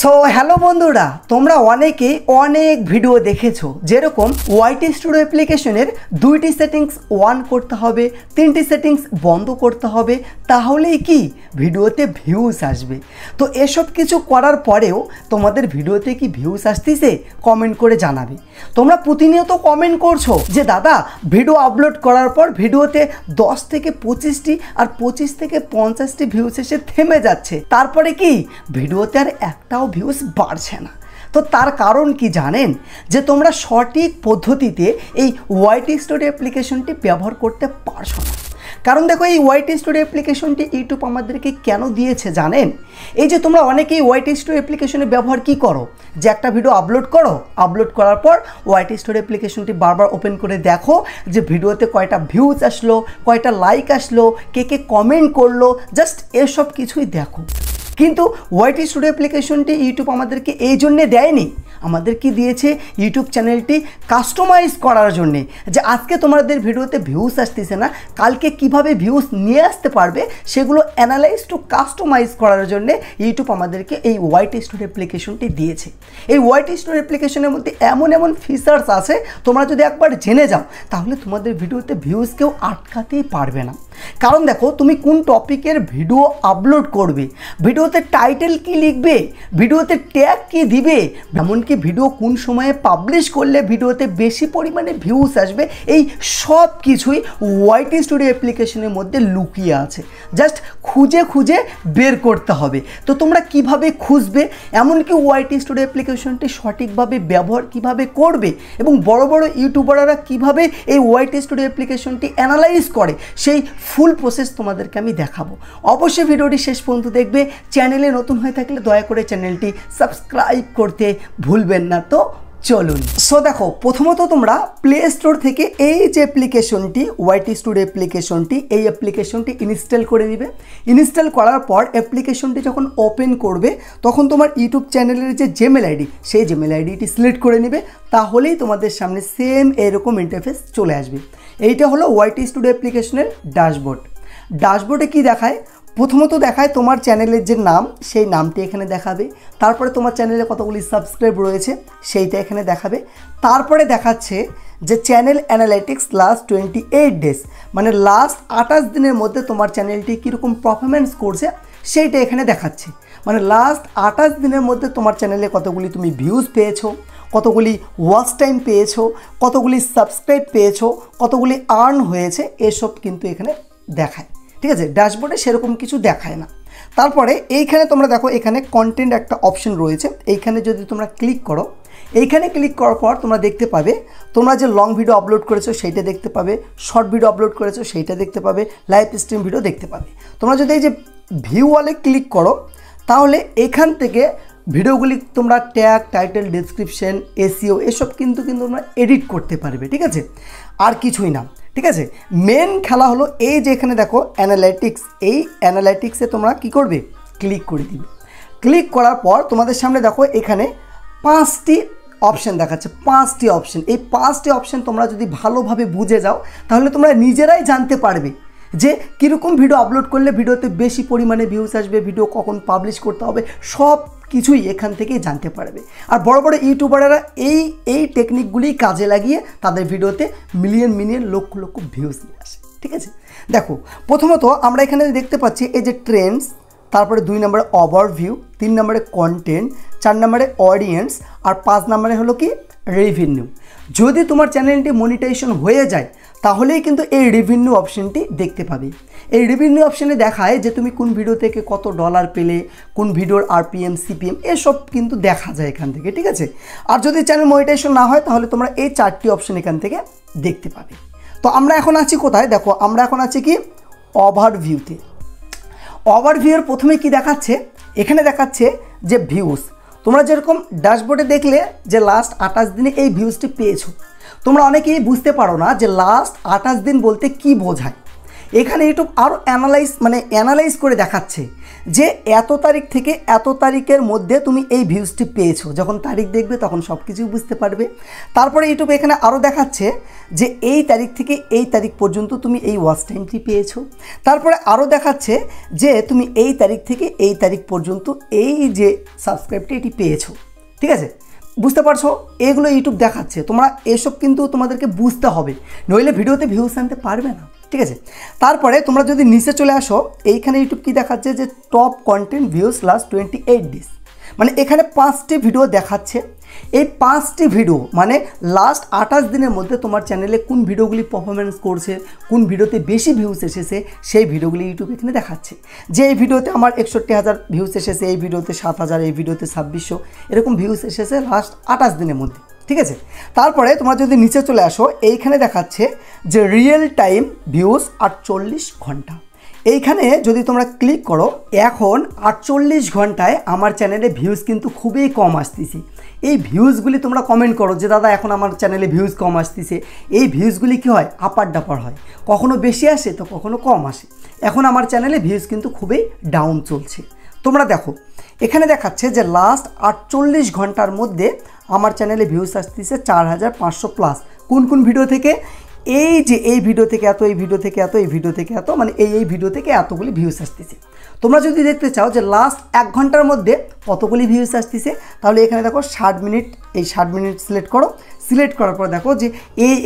So hello বন্ধুরা, তোমরা অনেকেই অনেক ভিডিও দেখেছো, যেরকম ওয়াইটি স্টুডিও অ্যাপ্লিকেশনের 2টি সেটিংস অন করতে হবে, 3টি সেটিংস বন্ধ করতে হবে, তাহলেই কি ভিডিওতে ভিউজ আসবে। তো এসব কিছু করার পরেও তোমাদের ভিডিওতে কি ভিউজ আসতেছে কমেন্ট করে জানাবে। তোমরা প্রতিনিয়ত কমেন্ট করছো যে দাদা ভিডিও আপলোড করার পর ভিডিওতে 10 থেকে 25টি আর 25 থেকে 50টি ভিউজ এসে থেমে যাচ্ছে, তারপরে কি ভিডিওতে আর একটাও ভিউজ বাড়ছে না। তো তার কারণ কি জানেন? যে তোমরা সঠিক পদ্ধতিতে এই ওয়াইটি স্টুডিও অ্যাপ্লিকেশনটি ব্যবহার করতে পারছো না। কারণ দেখো, এই ওয়াইটি স্টুডিও অ্যাপ্লিকেশনটি ইউটিউব আমাদেরকে কেন দিয়েছে জানেন? এই যে তোমরা অনেকেই ওয়াইটি স্টুডিও অ্যাপ্লিকেশনের ব্যবহার কি করো, যে একটা ভিডিও আপলোড করো, আপলোড করার পর ওয়াইটি স্টুডিও অ্যাপ্লিকেশনটি বারবার ওপেন করে দেখো যে ভিডিওতে কয়টা ভিউজ আসলো, কয়টা লাইক আসলো, কে কে কমেন্ট করলো, জাস্ট এসব কিছুই দেখো। কিন্তু ওয়াইটি স্টুডিও অ্যাপ্লিকেশনটি ইউটিউব আমাদেরকে এই জন্যে দেয়নি, আমাদের কি দিয়েছে ইউটিউব চ্যানেলটি কাস্টমাইজ করার জন্যে, যে আজকে তোমাদের ভিডিওতে ভিউজ আসতেছে না, কালকে কিভাবে ভিউজ নিয়ে আসতে পারবে সেগুলো অ্যানালাইজ টু কাস্টমাইজ করার জন্যে ইউটিউব আমাদেরকে এই ওয়াইটি স্টুডিও অ্যাপ্লিকেশনটি দিয়েছে। এই ওয়াইটি স্টুডিও অ্যাপ্লিকেশনের মধ্যে এমন এমন ফিচার্স আছে, তোমরা যদি একবার জেনে যাও তাহলে তোমাদের ভিডিওতে ভিউজ কেউ আটকাতেই পারবে না। কারণ দেখো, তুমি কোন টপিকের ভিডিও আপলোড করবে, ভিডিওতে টাইটেল কি লিখবে, ভিডিওতে ট্যাগ কি দিবে, এমনকি ভিডিও কোন সময়ে পাবলিশ করলে ভিডিওতে বেশি পরিমাণে ভিউজ আসবে, এই সব কিছুই ওয়াইটি স্টুডিও অ্যাপ্লিকেশনের মধ্যে লুকিয়ে আছে। জাস্ট খুঁজে খুঁজে বের করতে হবে। তো তোমরা কিভাবে খুঁজবে, এমনকি ওয়াইটি স্টুডিও অ্যাপ্লিকেশনটি সঠিকভাবে ব্যবহার কিভাবে করবে, এবং বড় বড় ইউটিউবাররা কিভাবে এই ওয়াইটি স্টুডিও অ্যাপ্লিকেশনটি অ্যানালাইজ করে, সেই ফুল প্রসেস তোমাদেরকে আমি দেখাবো। অবশ্যই ভিডিওটি শেষ পর্যন্ত দেখবে। চ্যানেলে নতুন হয়ে থাকলে দয়া করে চ্যানেলটি সাবস্ক্রাইব করতে ভুলবেন না। তো চলুন। সো দেখো, প্রথমত তোমরা প্লে স্টোর থেকে এই যে অ্যাপ্লিকেশনটি ওয়াইটি স্টুডিও অ্যাপ্লিকেশনটি, এই অ্যাপ্লিকেশনটি ইনস্টল করে দিবে। ইনস্টল করার পর অ্যাপ্লিকেশনটি যখন ওপেন করবে তখন তোমার ইউটিউব চ্যানেলের যে জিমেল আইডি, সেই জিমেল আইডিটি সিলেক্ট করে নেবে, তাহলেই তোমাদের সামনে সেম এরকম ইন্টারফেস চলে আসবে। এইটা হলো ওয়াইটি স্টুডিও অ্যাপ্লিকেশনের ড্যাশবোর্ড। ড্যাশবোর্ডে কি দেখায়? প্রথমত দেখায় তোমার চ্যানেলের যে নাম, সেই নামটি এখানে দেখাবে। তারপরে তোমার চ্যানেলে কতগুলি সাবস্ক্রাইব রয়েছে সেইটা এখানে দেখাবে। তারপরে দেখাচ্ছে যে চ্যানেল অ্যানালাইটিক্স লাস্ট 28 ডেজ, মানে লাস্ট 28 দিনের মধ্যে তোমার চ্যানেলটি কীরকম পারফরমেন্স করছে সেইটা এখানে দেখাচ্ছে। মানে লাস্ট 28 দিনের মধ্যে তোমার চ্যানেলে কতগুলি তুমি ভিউজ পেয়েছো, কতগুলি ওয়াচ টাইম পেয়েছো, কতগুলি সাবস্ক্রাইব পেয়েছো, কতগুলি আর্ন হয়েছে, এসব কিন্তু এখানে দেখায়। ঠিক আছে, ড্যাশবোর্ডে সেরকম কিছু দেখায় না। তারপরে এইখানে তোমরা দেখো, এখানে কন্টেন্ট একটা অপশন রয়েছে, এইখানে যদি তোমরা ক্লিক করো, এইখানে ক্লিক করার পর তোমরা দেখতে পাবে তোমরা যে লং ভিডিও আপলোড করেছো সেইটা দেখতে পাবে, শর্ট ভিডিও আপলোড করেছো সেইটা দেখতে পাবে, লাইভ স্ট্রিম ভিডিও দেখতে পাবে। তোমরা যদি এই যে ভিউ ওয়ালে ক্লিক করো তাহলে এখান থেকে ভিডিওগুলি তোমরা ট্যাগ, টাইটেল, ডেসক্রিপশন, এসইও এসব কিন্তু তোমরা এডিট করতে পারবে। ঠিক আছে, আর কিছুই না। ঠিক আছে, মেন খেলা হলো এই যে এখানে দেখো অ্যানালাইটিক্স, এই অ্যানালাইটিক্সে তোমরা কি করবে, ক্লিক করে দিবে। ক্লিক করার পর তোমাদের সামনে দেখো এখানে 5টি অপশান দেখাচ্ছে, 5টি অপশান। এই 5টি অপশান তোমরা যদি ভালোভাবে বুঝে যাও তাহলে তোমরা নিজেরাই জানতে পারবে যে কীরকম ভিডিও আপলোড করলে ভিডিওতে বেশি পরিমাণে ভিউজ আসবে, ভিডিও কখন পাবলিশ করতে হবে, সব কিছুই এখান থেকেই জানতে পারবে। আর বড় বড় ইউটিউবাররা এই টেকনিকগুলি কাজে লাগিয়ে তাদের ভিডিওতে মিলিয়ন লক্ষ লক্ষ ভিউজ নিয়ে আসে। ঠিক আছে, দেখো প্রথমত আমরা এখানে দেখতে পাচ্ছি এই যে ট্রেন্ডস, তারপরে 2 নম্বরে ওভারভিউ, 3 নম্বরে কন্টেন্ট, 4 নম্বরে অডিয়েন্স, আর 5 নম্বরে হলো কি রেভিনিউ। যদি তোমার চ্যানেলটি মনিটাইজেশন হয়ে যায় তাহলেই কিন্তু এই রেভিনিউ অপশানটি দেখতে পাবে। এই রেভিনিউ অপশানে দেখায় যে তুমি কোন ভিডিও থেকে কত ডলার পেলে, কোন ভিডিওর আরপিএম, সিপিএম এসব কিন্তু দেখা যায় এখান থেকে। ঠিক আছে, আর যদি চ্যানেল মনিটাইজেশন না হয় তাহলে তোমরা এই 4টি অপশান এখান থেকে দেখতে পাবে। তো আমরা এখন আছি কোথায়? দেখো, আমরা এখন আছি কি ওভারভিউতে। ওভারভিউর প্রথমে কি দেখাচ্ছে? এখানে দেখাচ্ছে যে ভিউজ। তোমরা যেরকম ড্যাশবোর্ডে দেখলে যে লাস্ট 28 দিনে এই ভিউজটি পেয়েছো, তোমরা অনেকেই বুঝতে পারো না যে লাস্ট 28 দিন বলতে কি বোঝায়। এখানে ইউটিউব আরও অ্যানালাইজ করে দেখাচ্ছে যে এত তারিখ থেকে এত তারিখের মধ্যে তুমি এই ভিউজটি পেয়েছো। যখন তারিখ দেখবে তখন সব কিছুই বুঝতে পারবে। তারপরে ইউটিউব এখানে আরও দেখাচ্ছে যে এই তারিখ থেকে এই তারিখ পর্যন্ত তুমি এই ওয়াচ টাইমটি পেয়েছো। তারপরে আরও দেখাচ্ছে যে তুমি এই তারিখ থেকে এই তারিখ পর্যন্ত এই যে সাবস্ক্রাইবটি এটি পেয়েছো। ঠিক আছে, বুঝতে পারছো? এগুলো ইউটিউব দেখাচ্ছে। তোমরা এসব কিন্তু তোমাদেরকে বুঝতে হবে, নইলে ভিডিওতে ভিউজ আনতে পারবে না। ঠিক আছে, তারপরে তোমরা যদি নিচে চলে আসো, এইখানে ইউটিউব কি দেখাচ্ছে যে top content views last 28 days, মানে এখানে 5টি ভিডিও দেখাচ্ছে। এই 5টি ভিডিও মানে লাস্ট 28 দিনের মধ্যে তোমার চ্যানেলে কোন ভিডিওগুলি পারফরমেন্স করছে, কোন ভিডিওতে বেশি ভিউজ এসেছে, সেই ভিডিওগুলি ইউটিউব এখানে দেখাচ্ছে। যে এই ভিডিওতে আমার 61,000 ভিউজ এসেছে, এই ভিডিওতে 7,000, এই ভিডিওতে 2600, এরকম ভিউজ এসেছে লাস্ট 28 দিনের মধ্যে। ঠিক আছে, তারপরে তোমরা যদি নিচে চলে আসো, এইখানে দেখাচ্ছে যে রিয়েল টাইম ভিউজ 48 ঘন্টা। এইখানে যদি তোমরা ক্লিক করো, এখন 48 ঘন্টায় আমার চ্যানেলে ভিউজ কিন্তু খুবই কম আসতেছে। এই ভিউজগুলি তোমরা কমেন্ট করো যে দাদা এখন আমার চ্যানেলে ভিউজ কম আসতেছে। এই ভিউজগুলি কি হয়? আপার ডাপার হয়, কখনো বেশি আসে তো কখনো কম আসে। এখন আমার চ্যানেলে ভিউজ কিন্তু খুবই ডাউন চলছে। তোমরা দেখো এখানে দেখাচ্ছে যে লাস্ট 48 ঘন্টার মধ্যে আমার চ্যানেলে ভিউজ আসতেছে 4500 প্লাস। কোন কোন ভিডিও থেকে? এই যে এই ভিডিও থেকে এত, এই ভিডিও থেকে এত, এই ভিডিও থেকে এত, মানে এই ভিডিও থেকে এতগুলি ভিউজ আসতেছে। তোমরা যদি দেখতে চাও যে লাস্ট 1 ঘন্টার মধ্যে কতগুলি ভিউজ আসতেছে, তাহলে এখানে দেখো 60 মিনিট, এই 60 মিনিট সিলেক্ট করো। সিলেক্ট করার পর দেখো যে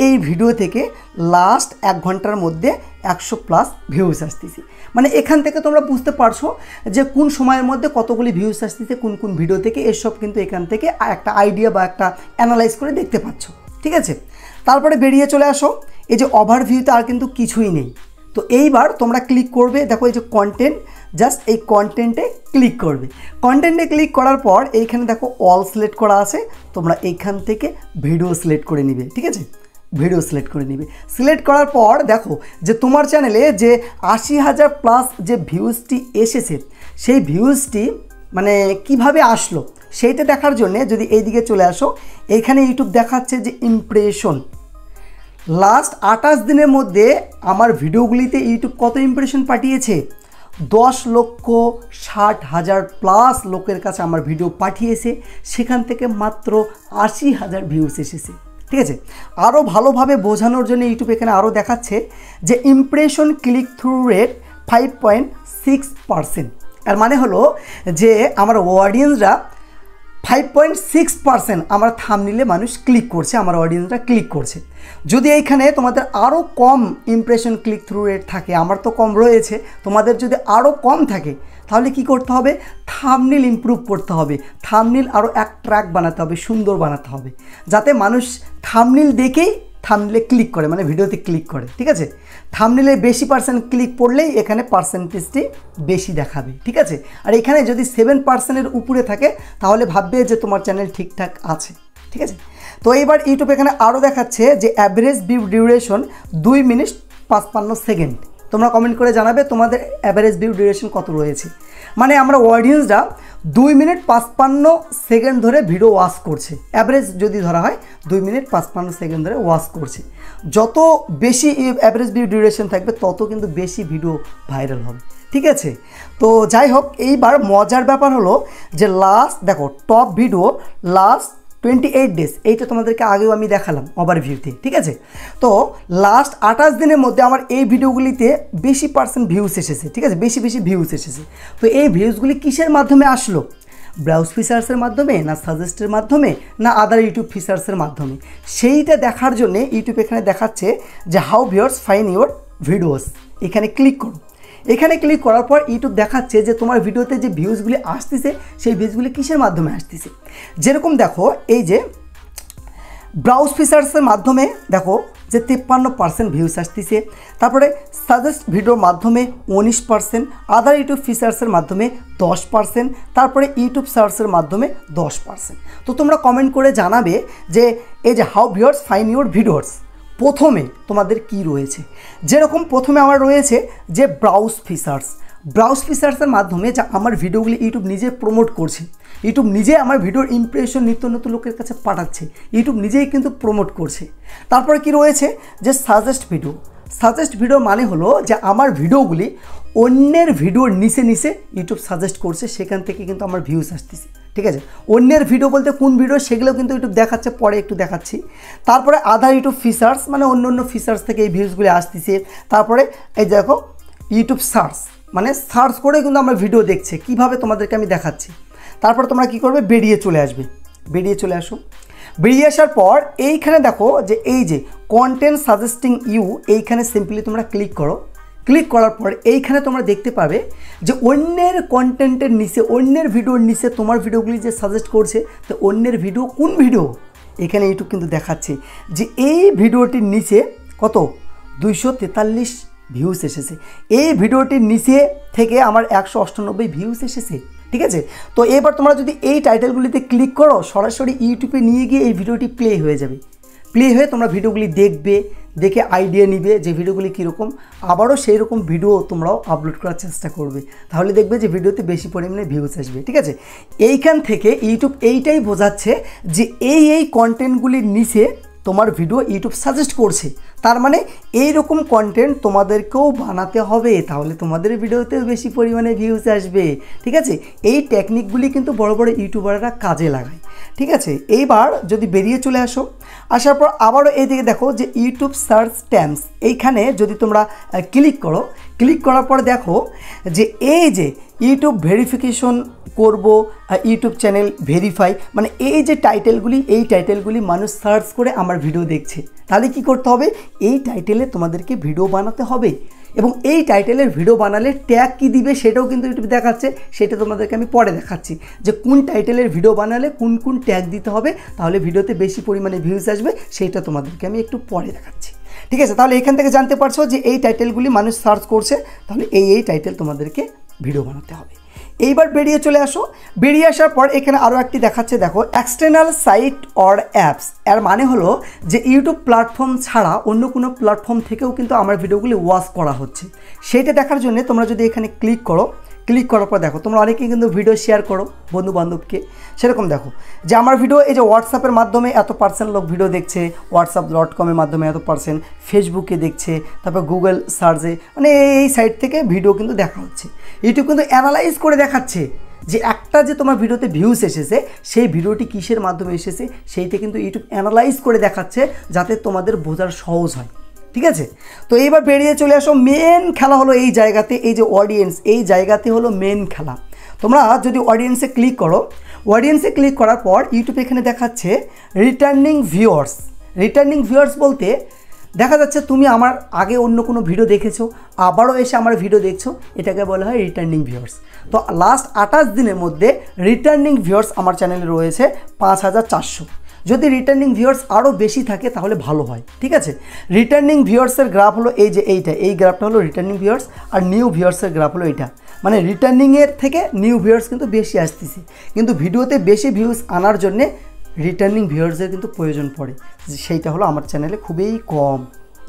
এই ভিডিও থেকে লাস্ট 1 ঘন্টার মধ্যে 100 প্লাস ভিউজ আসতেছে। মানে এখান থেকে তোমরা বুঝতে পারছো যে কোন সময়ের মধ্যে কতগুলি ভিউজ আসতেছে, কোন কোন ভিডিও থেকে, এসব কিন্তু এখান থেকে একটা আইডিয়া বা একটা অ্যানালাইজ করে দেখতে পাচ্ছ। ঠিক আছে, তারপরে বেরিয়ে চলে আসো। এই যে ওভারভিউতে আর কিন্তু কিছুই নেই। তো এইবার তোমরা ক্লিক করবে, দেখো এই যে কন্টেন্ট, জাস্ট এই কন্টেন্টে ক্লিক করবে। কন্টেন্টে ক্লিক করার পর এইখানে দেখো অল সিলেক্ট করা আছে, তোমরা এইখান থেকে ভিডিও সিলেক্ট করে নিবে। ঠিক আছে, ভিডিও সিলেক্ট করে নিবে। সিলেক্ট করার পর দেখো যে তোমার চ্যানেলে যে 80,000 প্লাস যে ভিউজটি এসেছে, সেই ভিউজটি মানে কিভাবে আসলো সেইটা দেখার জন্য যদি এইদিকে চলে আসো, এইখানে ইউটিউব দেখাচ্ছে যে ইমপ্রেশন। লাস্ট 28 দিনের মধ্যে আমার ভিডিওগুলিতে ইউটিউব কত ইমপ্রেশন পাঠিয়েছে? 10,60,000 প্লাস লোকের কাছে আমার ভিডিও পাঠিয়েছে, সেখান থেকে মাত্র 80,000 ভিউজ এসেছে। ঠিক আছে, আরও ভালোভাবে বোঝানোর জন্য ইউটিউব এখানে আরও দেখাচ্ছে যে ইমপ্রেশন ক্লিক থ্রু রেট 5.6%। আর মানে হলো যে আমার অডিয়েন্সরা 5.6% আমার থাম্বনেইলে মানুষ ক্লিক করছে, আমার অডিয়েন্সরা ক্লিক করছে। যদি এইখানে তোমাদের আরও কম ইমপ্রেশন ক্লিক থ্রু রেট থাকে, আমার তো কম রয়েছে, তোমাদের যদি আরও কম থাকে তাহলে কি করতে হবে? থাম্বনেইল ইমপ্রুভ করতে হবে, থাম্বনেইল আরও অ্যাট্রাক্ট বানাতে হবে, সুন্দর বানাতে হবে, যাতে মানুষ থাম্বনেইল দেখেই থাম্বনেইলে ক্লিক করে, মানে ভিডিওতে ক্লিক করে। ঠিক আছে, থাম্বনেইলে বেশি পার্সেন্ট ক্লিক পড়লেই এখানে পার্সেন্টেজটি বেশি দেখাবে। ঠিক আছে, আর এখানে যদি 7%-এর উপরে থাকে তাহলে ভাববে যে তোমার চ্যানেল ঠিকঠাক আছে। ঠিক আছে, তো এইবার ইউটিউব এখানে আরও দেখাচ্ছে যে average view duration 2 minute 55 second. তোমরা কমেন্ট করে জানাবে তোমাদের অ্যাভারেজ ভিউ ডিউরেশন কত রয়েছে। মানে আমরা অডিয়েন্সরা 2 মিনিট 55 সেকেন্ড ধরে ভিডিও ওয়াচ করছে, অ্যাভারেজ যদি ধরা হয় 2 মিনিট 55 সেকেন্ড ধরে ওয়াচ করছে। যত বেশি অ্যাভারেজ ভিউ ডিউরেশন থাকবে তত কিন্তু বেশি ভিডিও ভাইরাল হবে। ঠিক আছে, তো যাই হোক, এইবার মজার ব্যাপার হলো যে লাস্ট দেখো টপ ভিডিও লাস্ট 28 ডেজ, এইটা তোমাদেরকে আগেও আমি দেখালাম ওভারভিউতে। ঠিক আছে, তো লাস্ট 28 দিনের মধ্যে আমার এই ভিডিওগুলিতে বেশি পার্সেন্ট ভিউজ এসেছে। ঠিক আছে, বেশি ভিউজ এসেছে। তো এই ভিউজগুলি কিসের মাধ্যমে আসলো? ব্রাউজ ফিচার্সের মাধ্যমে, না সাজেস্টের মাধ্যমে, না আদার ইউটিউব ফিচার্সের মাধ্যমে? সেইটা দেখার জন্য ইউটিউব এখানে দেখাচ্ছে যে how viewers find your videos. এখানে ক্লিক করো। এখানে ক্লিক করার পর ইউটিউব দেখাচ্ছে যে তোমার ভিডিওতে যে ভিউজগুলি আসতেছে সেই ভিউজগুলি কিসের মাধ্যমে আসতেছে। যেরকম দেখো এই যে ব্রাউজ ফিচার্সের মাধ্যমে দেখো যে 53% ভিউজ আসতেছে, তারপরে সাজেস্ট ভিডিওর মাধ্যমে 19%, আদার ইউটিউব ফিচার্সের মাধ্যমে 10%, তারপরে ইউটিউব সার্চের মাধ্যমে 10%। তো তোমরা কমেন্ট করে জানাবে যে এই যে how viewers find your videos প্রথমে তোমাদের কি রয়েছে। যেরকম প্রথমে আমার রয়েছে যে ব্রাউজ ফিচার্সের মাধ্যমে যা আমার ভিডিওগুলি ইউটিউব নিজে প্রমোট করছে, ইউটিউব নিজে আমার ভিডিওর ইমপ্রেশন নিত্য নতুন লোকের কাছে পাঠাচ্ছে, ইউটিউব নিজেই কিন্তু প্রমোট করছে। তারপরে কি রয়েছে যে সাজেস্ট ভিডিও মানে হলো যে আমার ভিডিওগুলি অন্যের ভিডিওর নিচে নিচে ইউটিউব সাজেস্ট করছে, সেখান থেকে কিন্তু আমার ভিউজ আসতেছে। ঠিক আছে, অন্যের ভিডিও বলতে কোন ভিডিও সেগুলো কিন্তু ইউটিউব দেখাচ্ছে, পরে একটু দেখাচ্ছি। তারপরে আদার ইউটিউব ফিচার্স মানে অন্য অন্য ফিচার্স থেকে এই ভিউজগুলি আসতেছে। তারপরে এই দেখো ইউটিউব সার্চ মানে সার্চ করে কিন্তু আমার ভিডিও দেখছে, কিভাবে তোমাদেরকে আমি দেখাচ্ছি। তারপর তোমরা কি করবে, বেরিয়ে চলে আসবে, বেরিয়ে চলে আসো। বেরিয়ে আসার পর এইখানে দেখো যে এই যে কন্টেন্ট সাজেস্টিং ইউ, এইখানে সিম্পলি তোমরা ক্লিক করো। ক্লিক করার পর এইখানে তোমরা দেখতে পাবে যে অন্যের কন্টেন্টের নিচে, অন্যের ভিডিওর নিচে তোমার ভিডিওগুলি যে সাজেস্ট করছে, তো অন্যের ভিডিও কোন ভিডিও এখানে ইউটিউব কিন্তু দেখাচ্ছে যে এই ভিডিওটির নিচে কত 243 ভিউজ এসেছে, এই ভিডিওটির নিচে থেকে আমার 198 ভিউজ এসেছে। ঠিক আছে, তো এবার তোমরা যদি এই টাইটেলগুলিতে ক্লিক করো, সরাসরি ইউটিউবে নিয়ে গিয়ে এই ভিডিওটি প্লে হয়ে যাবে। প্লে হয়ে তোমরা ভিডিওগুলি দেখবে, দেখে আইডিয়া নিবে যে ভিডিওগুলি কীরকম, আবারও সেই রকম ভিডিও তোমরাও আপলোড করার চেষ্টা করবে, তাহলে দেখবে যে ভিডিওতে বেশি পরিমাণে ভিউজ আসবে। ঠিক আছে, এইখান থেকে ইউটিউব এইটাই বোঝাচ্ছে যে এই কন্টেন্টগুলির নিচে তোমার ভিডিও ইউটিউব সাজেস্ট করছে, তার মানে এই রকম কন্টেন্ট তোমাদেরকেও বানাতে হবে, তাহলে তোমাদের ভিডিওতেও বেশি পরিমাণে ভিউজ আসবে। ঠিক আছে, এই টেকনিকগুলি কিন্তু বড় বড় ইউটিউবাররা কাজে লাগায়। ঠিক আছে, এইবার যদি বেরিয়ে চলে আসো, আসার পর আবারও এইদিকে দেখো যে ইউটিউব সার্চ টার্মস, এইখানে যদি তোমরা ক্লিক করো, ক্লিক করার পর দেখো যে এই যে ইউটিউব ভেরিফিকেশন করব, ইউটিউব চ্যানেল ভেরিফাই, মানে এই যে টাইটেলগুলি, এই টাইটেলগুলি মানুষ সার্চ করে আমার ভিডিও দেখছে, তাহলে কি করতে হবে, এই টাইটেলে তোমাদেরকে ভিডিও বানাতে হবে। এবং এই টাইটেলের ভিডিও বানালে ট্যাগ কী দিবে সেটাও কিন্তু ইউটিউব দেখাচ্ছে, সেটা তোমাদেরকে আমি পরে দেখাচ্ছি যে কোন টাইটেলের ভিডিও বানালে কোন কোন ট্যাগ দিতে হবে, তাহলে ভিডিওতে বেশি পরিমাণে ভিউজ আসবে, সেইটা তোমাদেরকে আমি একটু পরে দেখাচ্ছি। ঠিক আছে, তাহলে এখান থেকে জানতে পারছো যে এই টাইটেলগুলি মানুষ সার্চ করছে, তাহলে এই টাইটেল তোমাদেরকে ভিডিও বানাতে হবে। এইবার বেরিয়ে চলে আসো, বেরিয়ে আসার পর এখানে আরও একটি দেখাচ্ছে, দেখো এক্সটার্নাল সাইট অর অ্যাপস। এর মানে হলো যে ইউটিউব প্ল্যাটফর্ম ছাড়া অন্য কোনো প্ল্যাটফর্ম থেকেও কিন্তু আমার ভিডিওগুলি ওয়াচ করা হচ্ছে, সেইটা দেখার জন্য তোমরা যদি এখানে ক্লিক করো, ক্লিক করার পর দেখো তোমরা অনেকেই কিন্তু ভিডিও শেয়ার করো বন্ধু বান্ধবকে, সেরকম দেখো যে আমার ভিডিও এই যে হোয়াটসঅ্যাপের মাধ্যমে এত % লোক ভিডিও দেখছে, whatsapp.com-এর মাধ্যমে এত %, ফেসবুকে দেখছে, তারপর গুগল সার্চে, মানে এই সাইট থেকে ভিডিও কিন্তু দেখা হচ্ছে। ইউটিউব কিন্তু অ্যানালাইজ করে দেখাচ্ছে যে একটা যে তোমার ভিডিওতে ভিউজ এসেছে, সেই ভিডিওটি কিসের মাধ্যমে এসেছে, সেইটা কিন্তু ইউটিউব অ্যানালাইজ করে দেখাচ্ছে যাতে তোমাদের বোঝার সহজ হয়। ঠিক আছে, তো এইবার বেরিয়ে চলে আসো। মেন খেলা হলো এই জায়গাতে, এই যে অডিয়েন্স, এই জায়গাতে হলো মেন খেলা। তোমরা যদি অডিয়েন্সে ক্লিক করো, অডিয়েন্সে ক্লিক করার পর ইউটিউব এখানে দেখাচ্ছে রিটার্নিং ভিউয়ার্স। রিটার্নিং ভিউয়ার্স বলতে দেখা যাচ্ছে তুমি আমার আগে অন্য কোনো ভিডিও দেখেছো, আবারও এসে আমার ভিডিও দেখছো, এটাকে বলা হয় রিটার্নিং ভিউয়ার্স। তো লাস্ট 28 দিনের মধ্যে রিটার্নিং ভিউয়ার্স আমার চ্যানেলে রয়েছে 5400। যদি রিটার্নিং ভিউয়ার্স আরও বেশি থাকে তাহলে ভালো হয়। ঠিক আছে, রিটার্নিং ভিউয়ার্সের গ্রাফ হলো এই যে এইটা, এই গ্রাফটা হলো রিটার্নিং ভিউয়ার্স, আর নিউ ভিউয়ার্সের গ্রাফ হলো এইটা, মানে রিটার্নিংয়ের থেকে নিউ ভিউয়ার্স কিন্তু বেশি আসতেছে, কিন্তু ভিডিওতে বেশি ভিউজ আনার জন্যে রিটার্নিং ভিউয়ার্সের কিন্তু প্রয়োজন পড়ে, সেইটা হলো আমার চ্যানেলে খুবই কম।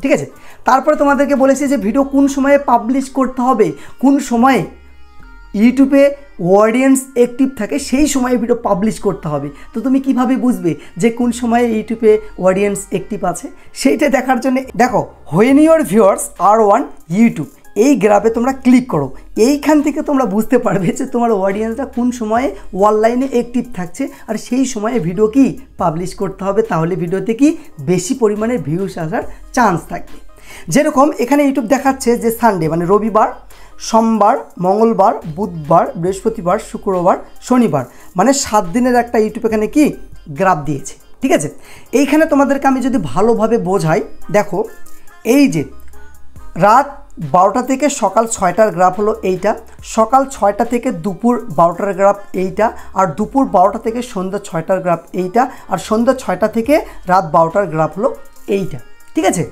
ঠিক আছে, তারপরে তোমাদেরকে বলেছি যে ভিডিও কোন সময়ে পাবলিশ করতে হবে, কোন সময়ে ইউটিউবে অডিয়েন্স অ্যাক্টিভ থাকে সেই সময়ে ভিডিও পাবলিশ করতে হবে। তো তুমি কিভাবে বুঝবে যে কোন সময়ে ইউটিউবে অডিয়েন্স অ্যাক্টিভ আছে, সেইটা দেখার জন্য দেখো when your viewers are on YouTube, এই গ্রাফে তোমরা ক্লিক করো, এইখান থেকে তোমরা বুঝতে পারবে যে তোমার অডিয়েন্সটা কোন সময়ে অনলাইনে অ্যাক্টিভ থাকছে, আর সেই সময়ে ভিডিও কি পাবলিশ করতে হবে, তাহলে ভিডিওতে কি বেশি পরিমাণে ভিউজ আসার চান্স থাকবে। যেরকম এখানে ইউটিউব দেখাচ্ছে যে সানডে মানে রবিবার, সোমবার, মঙ্গলবার, বুধবার, বৃহস্পতিবার, শুক্রবার, শনিবার, মানে 7 দিনের একটা ইউটিউব এখানে কি গ্রাফ দিয়েছে। ঠিক আছে, এইখানে তোমাদেরকে আমি যদি ভালোভাবে বোঝাই, দেখো এই যে রাত 12টা থেকে সকাল 6টার গ্রাফ হলো এইটা, সকাল 6টা থেকে দুপুর 12টার গ্রাফ এইটা, আর দুপুর 12টা থেকে সন্ধ্যা 6টার গ্রাফ এইটা, আর সন্ধ্যা 6টা থেকে রাত 12টার গ্রাফ হলো এইটা। ঠিক আছে,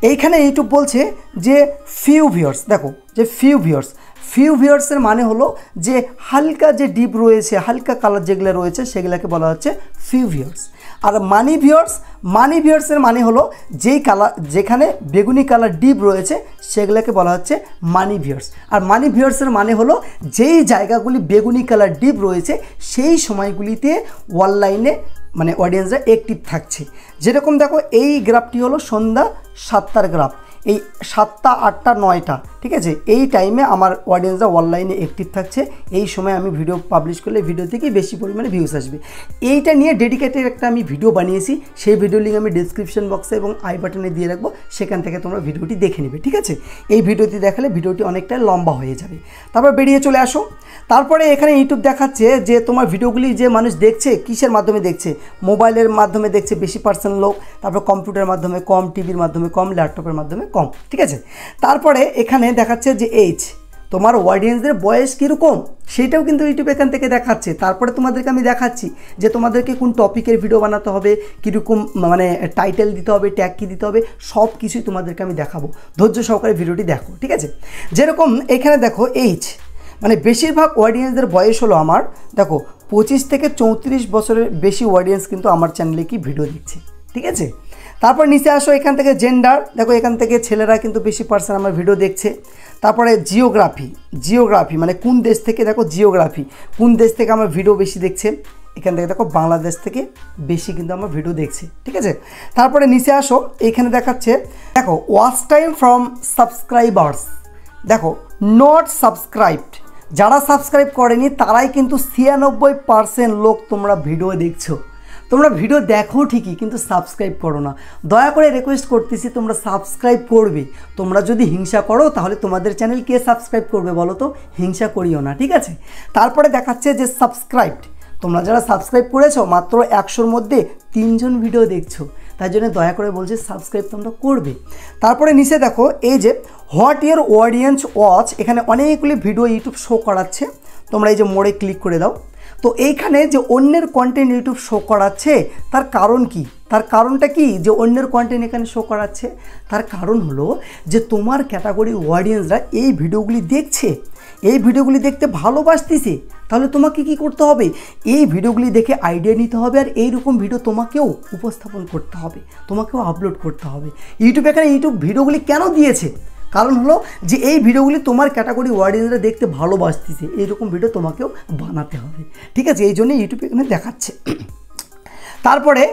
এইখানে ইউটিউব বলছে যে ফিউ ভিউয়ার্স, দেখো যে ফিউ ভিউয়ার্সের মানে হলো যে হালকা যে ডিপ রয়েছে, হালকা কালার যেগুলো রয়েছে সেগুলোকে বলা হচ্ছে ফিউ ভিউয়ার্স। আর মানি ভিউয়ার্সের মানে হলো যেই কালার, যেখানে বেগুনি কালার ডিপ রয়েছে সেগুলোকে বলা হচ্ছে মানি ভিউয়ার্স। আর মানি ভিউয়ার্সের মানে হলো যেই জায়গাগুলি বেগুনি কালার ডিপ রয়েছে সেই সময়গুলিতে অনলাইনে মানে অডিয়েন্সরা অ্যাক্টিভ থাকছে। যেরকম দেখো এই গ্রাফটি হলো সন্ধ্যা 7টার গ্রাফ, এই 7টা 8টা 9টা, ঠিক আছে, এই টাইমে আমার অডিয়েন্সরা অনলাইনে অ্যাক্টিভ থাকছে। এই সময় আমি ভিডিও পাবলিশ করলে ভিডিও থেকে বেশি পরিমাণে ভিউজ আসবে। এইটা নিয়ে ডেডিকেটেড একটা আমি ভিডিও বানিয়েছি, সেই ভিডিও লিঙ্ক আমি ডিসক্রিপশন বক্সে এবং আই বাটনে দিয়ে রাখবো, সেখান থেকে তোমরা ভিডিওটি দেখে নেবে, ঠিক আছে। এই ভিডিওটি দেখালে ভিডিওটি অনেকটা লম্বা হয়ে যাবে। তারপর বেরিয়ে চলে আসো। তারপরে এখানে ইউটিউব দেখাচ্ছে যে তোমার ভিডিওগুলি যে মানুষ দেখছে কিসের মাধ্যমে দেখছে, মোবাইলের মাধ্যমে দেখছে বেশি পার্সেন্ট লোক, তারপর কম্পিউটারের মাধ্যমে কম, টিভির মাধ্যমে কম, ল্যাপটপের মাধ্যমে কম, ঠিক আছে। তারপরে এখানে দেখাচ্ছে যে এইজ, তোমার অডিয়েন্সদের বয়স কীরকম সেটাও কিন্তু ইউটিউব এখান থেকে দেখাচ্ছে। তারপরে তোমাদেরকে আমি দেখাচ্ছি যে তোমাদেরকে কোন টপিকের ভিডিও বানাতে হবে, কীরকম মানে টাইটেল দিতে হবে, ট্যাগ কী দিতে হবে, সব কিছুই তোমাদেরকে আমি দেখাবো। ধৈর্য সহকারে ভিডিওটি দেখো, ঠিক আছে। যেরকম এখানে দেখো এইজ, মানে বেশিরভাগ অডিয়েন্সদের বয়স হলো আমার, দেখো 25 থেকে 34 বছরের বেশি অডিয়েন্স কিন্তু আমার চ্যানেলে কি ভিডিও দেখছে, ঠিক আছে। তারপর নিচে আসো, এখান থেকে জেন্ডার, দেখো এখান থেকে ছেলেরা কিন্তু বেশি পার্সেন্ট আমার ভিডিও দেখছে। তারপরে জিওগ্রাফি মানে কোন দেশ থেকে, দেখো জিওগ্রাফি কোন দেশ থেকে আমার ভিডিও বেশি দেখছে, এখান থেকে দেখো বাংলাদেশ থেকে বেশি কিন্তু আমার ভিডিও দেখছে, ঠিক আছে। তারপরে নিচে আসো, এইখানে দেখাচ্ছে দেখো ওয়াচ টাইম ফ্রম সাবস্ক্রাইবার্স, দেখো নট সাবস্ক্রাইবড, যারা সাবস্ক্রাইব করেনি তারাই কিন্তু 96% লোক তোমরা ভিডিও দেখছো। তোমরা ভিডিও দেখো ঠিকই, কিন্তু সাবস্ক্রাইব করো না। দয়া করে রিকোয়েস্ট করতেছি তোমরা সাবস্ক্রাইব করবে। তোমরা যদি হিংসা করো তাহলে তোমাদের চ্যানেল কে সাবস্ক্রাইব করবে বলো তো? হিংসা করিও না, ঠিক আছে। তারপরে দেখাচ্ছে যে সাবস্ক্রাইবড, তোমরা যারা সাবস্ক্রাইব করেছো মাত্র 100-র মধ্যে 3 জন ভিডিও দেখছো, তাই জন্য দয়া করে বলছি সাবস্ক্রাইব তোমরা করবে। তারপরে নিচে দেখো এই যে হোয়াট ইয়োর অডিয়েন্স ওয়াচ, এখানে অনেকগুলি ভিডিও ইউটিউব শো করাচ্ছে, তোমরা এই যে মোড়ে ক্লিক করে দাও। তো এইখানে যে অন্যের কন্টেন্ট ইউটিউব শো করাচ্ছে তার কারণ কি? তার কারণটা কি যে অন্যের কন্টেন্ট এখানে শো করাচ্ছে? তার কারণ হলো যে তোমার ক্যাটাগরি অডিয়েন্সরা এই ভিডিওগুলি দেখছে, এই ভিডিওগুলি দেখতে ভালোবাসতেছে। তাহলে তোমাকে কি করতে হবে? এই ভিডিওগুলি দেখে আইডিয়া নিতে হবে, আর এইরকম ভিডিও তোমাকেও উপস্থাপন করতে হবে, তোমাকেও আপলোড করতে হবে। ইউটিউব এখানে ইউটিউব ভিডিওগুলি কেন দিয়েছে? কারণ হলো যে এই ভিডিওগুলি তোমার ক্যাটাগরি অডিয়েন্সরা দেখতে ভালোবাসতেছে, এইরকম ভিডিও তোমাকেও বানাতে হবে, ঠিক আছে। এই জন্য ইউটিউব এখানে দেখাচ্ছে। তারপরে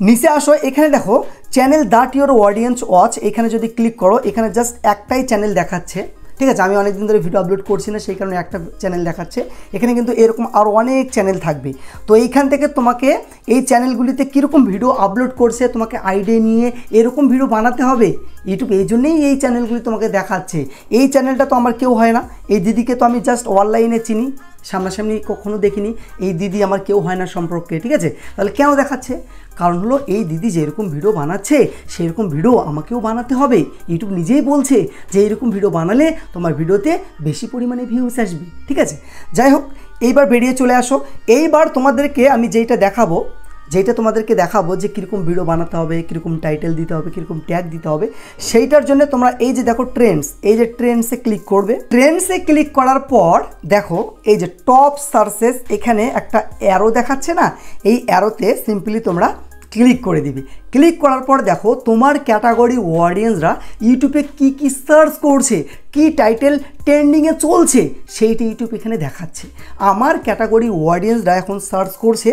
নিচে আসো, এখানে দেখো channel that your audience watch, এখানে যদি ক্লিক করো এখানে জাস্ট একটাই চ্যানেল দেখাচ্ছে, ঠিক আছে। আমি অনেকদিন ধরে ভিডিও আপলোড করছি না, সেই কারণে একটা চ্যানেল দেখাচ্ছে। এখানে কিন্তু এরকম আরও অনেক চ্যানেল থাকবে। তো এইখান থেকে তোমাকে এই চ্যানেলগুলিতে কীরকম ভিডিও আপলোড করছে তোমাকে আইডিয়া নিয়ে এরকম ভিডিও বানাতে হবে। ইউটিউব এই জন্যেই এই চ্যানেলগুলি তোমাকে দেখাচ্ছে। এই চ্যানেলটা তো আমার কেউ হয় না, এই দিদিকে তো আমি জাস্ট অনলাইনে চিনি, সামনাসামনি কখনো দেখিনি। এই দিদি আমার কেউ হয় না সম্পর্কে, ঠিক আছে। তাহলে কেন দেখাচ্ছে? কারণ হলো এই দিদি যেরকম ভিডিও বানাচ্ছে সেরকম ভিডিও আমাকেও বানাতে হবে। ইউটিউব নিজেই বলছে যে এইরকম ভিডিও বানালে তোমার ভিডিওতে বেশি পরিমাণে ভিউজ আসবে, ঠিক আছে। যাই হোক, এইবার বেরিয়ে চলে আসো। এইবার তোমাদেরকে আমি যেটা তোমাদেরকে দেখাবো যে কীরকম ভিডিও বানাতে হবে, কীরকম টাইটেল দিতে হবে, কীরকম ট্যাগ দিতে হবে, সেইটার জন্য তোমরা এই যে দেখো ট্রেন্ডস, এই যে ট্রেন্ডসে ক্লিক করবে। ট্রেন্ডসে ক্লিক করার পর দেখো এই যে টপ সার্চেস, এখানে একটা অ্যারো দেখাচ্ছে না, এই অ্যারোতে সিম্পলি তোমরা ক্লিক করে দিবি। ক্লিক করার পর দেখো তোমার ক্যাটাগরি অডিয়েন্সরা ইউটিউবে কি সার্চ করছে, কি টাইটেল ট্রেন্ডিংয়ে চলছে, সেইটি ইউটিউব এখানে দেখাচ্ছে। আমার ক্যাটাগরি অডিয়েন্সরা এখন সার্চ করছে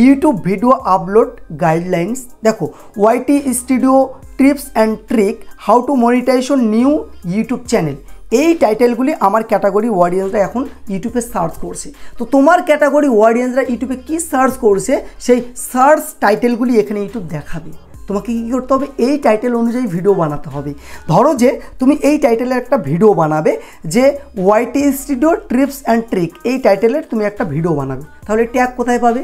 ইউটিউব ভিডিও আপলোড গাইডলাইন্স, দেখো YT studio tips and trick, how to monetization new YouTube channel. এই টাইটেলগুলি আমার ক্যাটাগরি অডিয়েন্সরা এখন ইউটিউবে সার্চ করছে। তো তোমার ক্যাটাগরি অডিয়েন্সরা ইউটিউবে কি সার্চ করছে সেই সার্চ টাইটেলগুলি এখানে ইউটিউব দেখাবে। তোমাকে কী করতে হবে? এই টাইটেল অনুযায়ী ভিডিও বানাতে হবে। ধরো যে তুমি এই টাইটেলের একটা ভিডিও বানাবে যে YT studio tips and trick, এই টাইটেলের তুমি একটা ভিডিও বানাবে, তাহলে ট্যাগ কোথায় পাবে?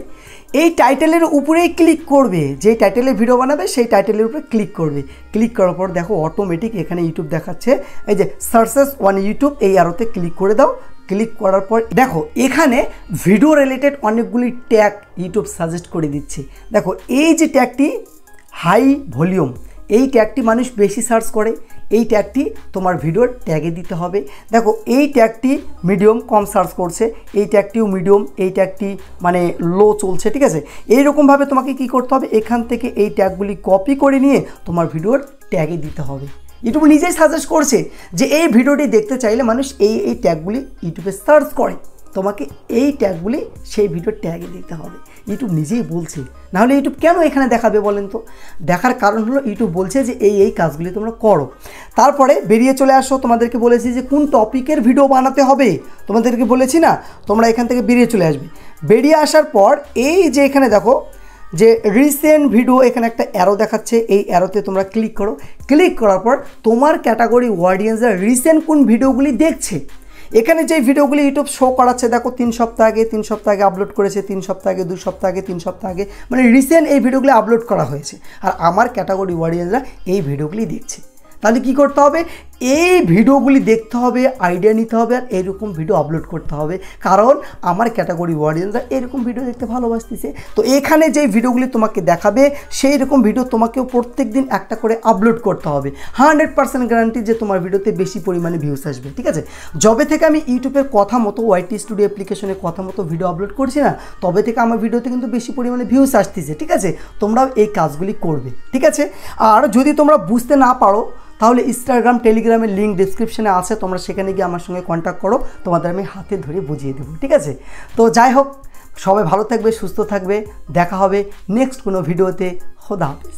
এই টাইটেলের উপরেই ক্লিক করবে, যেই টাইটেলের ভিডিও বানাবে সেই টাইটেলের উপরে ক্লিক করবে। ক্লিক করার পর দেখো অটোমেটিক এখানে ইউটিউব দেখাচ্ছে এই যে সার্চেস অন ইউটিউব, এই আরোতে ক্লিক করে দাও। ক্লিক করার পর দেখো এখানে ভিডিও রিলেটেড অনেকগুলি ট্যাগ ইউটিউব সাজেস্ট করে দিচ্ছে। দেখো এই যে ট্যাগটি হাই ভলিউম, এই ট্যাগটি মানুষ বেশি সার্চ করে, এই ট্যাগটি তোমার ভিডিওর ট্যাগে দিতে হবে। দেখো এই ট্যাগটি মিডিয়াম কম সার্চ করছে, এই ট্যাগটিও মিডিয়াম, এই ট্যাগটি মানে লো চলছে, ঠিক আছে। এইরকমভাবে তোমাকে কি করতে হবে? এখান থেকে এই ট্যাগগুলি কপি করে নিয়ে তোমার ভিডিওর ট্যাগে দিতে হবে। ইউটিউব নিজেই সাজেস্ট করছে যে এই ভিডিওটি দেখতে চাইলে মানুষ এই ট্যাগগুলি ইউটিউবে সার্চ করে, তোমাকে এই ট্যাগগুলি সেই ভিডিওর ট্যাগে দিতে হবে। ইউটিউব নিজেই বলছে, নাহলে ইউটিউব কেন এখানে দেখাবে বলেন তো? দেখার কারণ হলো ইউটিউব বলছে যে এই কাজগুলি তোমরা করো। তারপরে বেরিয়ে চলে আসো, তোমাদেরকে বলেছি যে কোন টপিকের ভিডিও বানাতে হবে, তোমাদেরকে বলেছি না, তোমরা এখান থেকে বেরিয়ে চলে আসবে। বেরিয়ে আসার পর এই যে এখানে দেখো যে রিসেন্ট ভিডিও, এখানে একটা অ্যারো দেখাচ্ছে, এই অ্যারোতে তোমরা ক্লিক করো। ক্লিক করার পর তোমার ক্যাটাগরি অডিয়েন্সরা রিসেন্ট কোন ভিডিওগুলি দেখছে, এখানে যে ভিডিওগুলি ইউটিউব শো করাচ্ছে দেখো 3 সপ্তাহ আগে, 3 সপ্তাহ আগে আপলোড করেছে, 3 সপ্তাহ আগে, 2 সপ্তাহ আগে, 3 সপ্তাহ আগে, মানে রিসেন্ট এই ভিডিওগুলি আপলোড করা হয়েছে। আর আমার ক্যাটাগরি অডিয়েন্সরা এই ভিডিওগুলি দেখছে। তাহলে কি করতে হবে? এই ভিডিওগুলি দেখতে হবে, আইডিয়া নিতে হবে, আর এরকম ভিডিও আপলোড করতে হবে, কারণ আমার ক্যাটাগরি অডিয়েন্সরা এরকম ভিডিও দেখতে ভালোবাসতেছে। তো এখানে যে ভিডিওগুলি তোমাকে দেখাবে সেই রকম ভিডিও তোমাকেও প্রত্যেক দিন একটা করে আপলোড করতে হবে। 100% গ্যারান্টি যে তোমার ভিডিওতে বেশি পরিমাণে ভিউস আসবে, ঠিক আছে? যবে থেকে আমি ইউটিউবের কথা মতো ওয়াইটি স্টুডিও অ্যাপ্লিকেশনের কথা মতো ভিডিও আপলোড করছি না, তবে থেকে আমার ভিডিওতে কিন্তু বেশি পরিমাণে ভিউস আসতেছে, ঠিক আছে? তোমরাও এই কাজগুলি করবে, ঠিক আছে? আর যদি তোমরা বুঝতে না পারো তাহলে ইনস্টাগ্রাম, টেলিগ্রামের লিঙ্ক ডিসক্রিপশনে আছে, তোমরা সেখানে গিয়ে আমার সঙ্গে কন্ট্যাক্ট করো, তোমাদের আমি হাতে ধরে বুঝিয়ে দেবো, ঠিক আছে? তো যাই হোক, সবাই ভালো থাকবে, সুস্থ থাকবে, দেখা হবে নেক্সট কোনো ভিডিওতে। খোদা হাফেজ।